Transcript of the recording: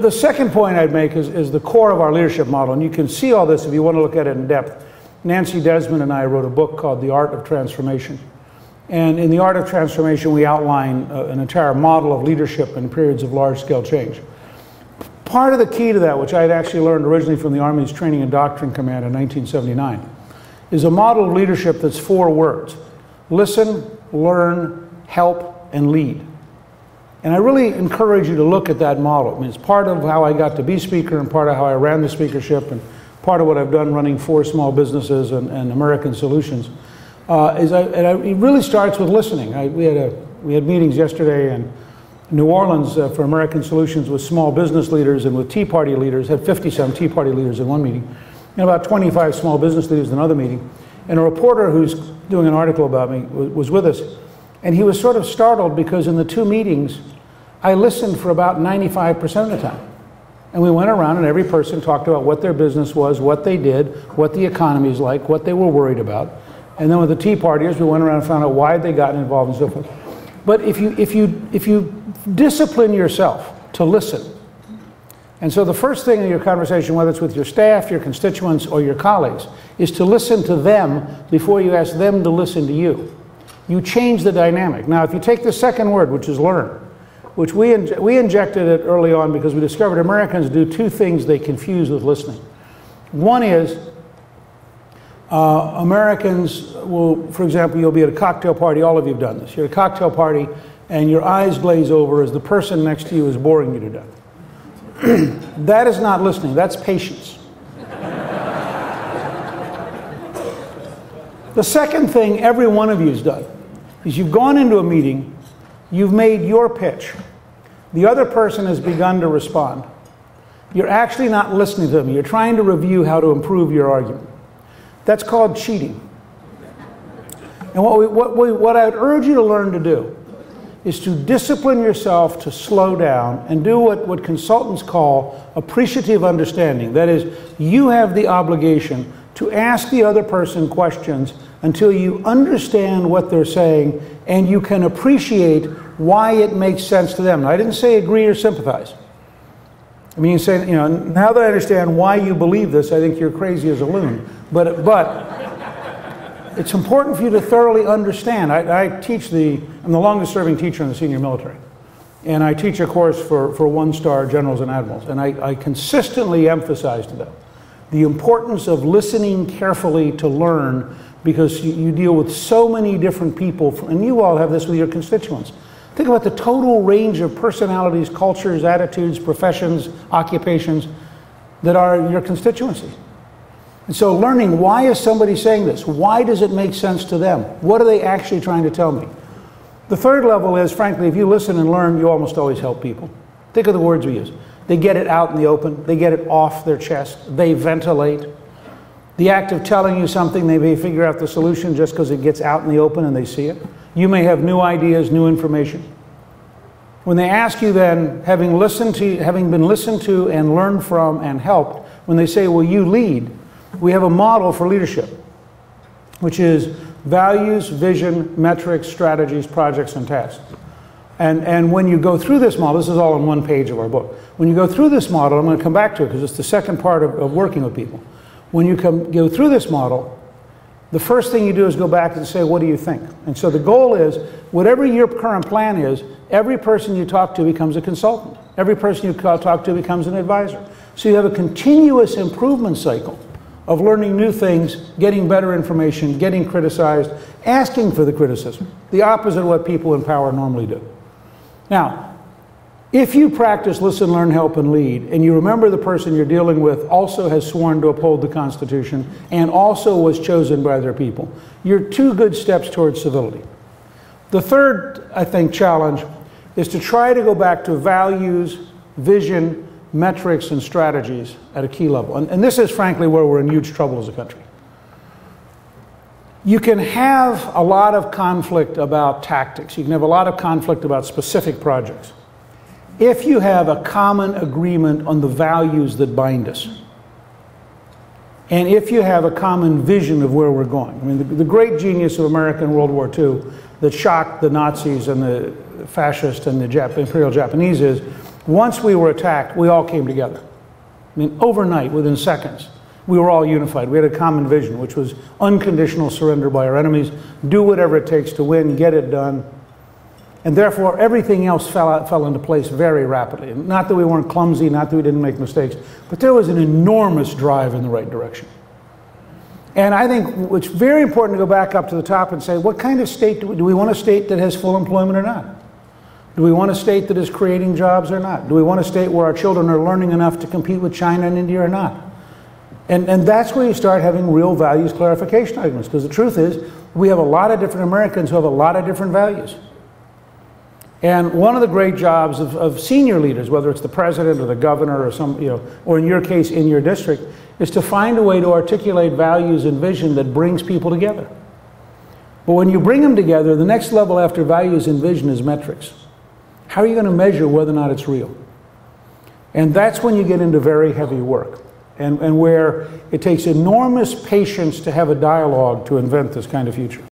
The second point I'd make is the core of our leadership model, and you can see all this if you want to look at it in depth. Nancy Desmond and I wrote a book called The Art of Transformation. And in The Art of Transformation, we outline an entire model of leadership in periods of large-scale change. Part of the key to that, which I had actually learned originally from the Army's Training and Doctrine Command in 1979, is a model of leadership that's 4 words: listen, learn, help, and lead. And I really encourage you to look at that model. I mean, it's part of how I got to be speaker and part of how I ran the speakership and part of what I've done running 4 small businesses and American Solutions. It really starts with listening. We had meetings yesterday in New Orleans for American Solutions with small business leaders and with Tea Party leaders, had 50-some Tea Party leaders in one meeting, and about 25 small business leaders in another meeting. And a reporter who's doing an article about me was with us, and he was sort of startled because in the 2 meetings, I listened for about 95% of the time. And we went around and every person talked about what their business was, what they did, what the economy is like, what they were worried about. And then with the Tea Partiers, we went around and found out why they got involved and so forth. But if you discipline yourself to listen, and so the first thing in your conversation, whether it's with your staff, your constituents, or your colleagues, is to listen to them before you ask them to listen to you. You change the dynamic. Now, if you take the second word, which is learn, which we injected it early on because we discovered Americans do 2 things they confuse with listening. One is Americans will, for example, you'll be at a cocktail party, all of you have done this. You're at a cocktail party and your eyes glaze over as the person next to you is boring you to death. That is not listening, that's patience. The second thing every one of you has done is you've gone into a meeting, you've made your pitch. The other person has begun to respond. You're actually not listening to them. You're trying to review how to improve your argument. That's called cheating. And what I would urge you to learn to do is to discipline yourself to slow down and do what consultants call appreciative understanding. That is, you have the obligation to ask the other person questions until you understand what they're saying and you can appreciate why it makes sense to them. Now, I didn't say agree or sympathize. I mean, you say, you know, now that I understand why you believe this, I think you're crazy as a loon. But it's important for you to thoroughly understand. I'm the longest serving teacher in the senior military. And I teach a course for 1-star generals and admirals. And I consistently emphasize to them the importance of listening carefully to learn, because you deal with so many different people, and you all have this with your constituents. Think about the total range of personalities, cultures, attitudes, professions, occupations that are your constituency. And so learning, why is somebody saying this? Why does it make sense to them? What are they actually trying to tell me? The third level is, frankly, if you listen and learn, you almost always help people. Think of the words we use. They get it out in the open. They get it off their chest. They ventilate. The act of telling you something, they may figure out the solution just because it gets out in the open and they see it. You may have new ideas, new information. When they ask you then, having been listened to and learned from and helped, when they say, will you lead? We have a model for leadership, which is values, vision, metrics, strategies, projects, and tasks. And when you go through this model, this is all on 1 page of our book. When you go through this model, I'm going to come back to it because it's the second part of working with people. When you go through this model, the first thing you do is go back and say, what do you think? And so the goal is, whatever your current plan is, every person you talk to becomes a consultant. Every person you talk to becomes an advisor. So you have a continuous improvement cycle of learning new things, getting better information, getting criticized, asking for the criticism. The opposite of what people in power normally do. Now, if you practice listen, learn, help, and lead, and you remember the person you're dealing with also has sworn to uphold the Constitution and also was chosen by their people, you're 2 good steps towards civility. The third, I think, challenge is to try to go back to values, vision, metrics, and strategies at a key level. And this is, frankly, where we're in huge trouble as a country. You can have a lot of conflict about tactics. You can have a lot of conflict about specific projects. If you have a common agreement on the values that bind us, and if you have a common vision of where we're going. I mean, the great genius of America in World War II that shocked the Nazis and the fascists and the Imperial Japanese is Once we were attacked, we all came together. I mean, overnight, within seconds, we were all unified. We had a common vision, which was unconditional surrender by our enemies, do whatever it takes to win, get it done. And therefore, everything else fell into place very rapidly. Not that we weren't clumsy, not that we didn't make mistakes, but there was an enormous drive in the right direction. And I think it's very important to go back up to the top and say, what kind of state do we want? A state that has full employment or not? Do we want a state that is creating jobs or not? Do we want a state where our children are learning enough to compete with China and India or not? And that's where you start having real values clarification arguments, because the truth is, we have a lot of different Americans who have a lot of different values. And one of the great jobs of senior leaders, whether it's the president or the governor or some, or in your case, in your district, is to find a way to articulate values and vision that brings people together. But when you bring them together, the next level after values and vision is metrics. How are you going to measure whether or not it's real? And that's when you get into very heavy work, and where it takes enormous patience to have a dialogue to invent this kind of future.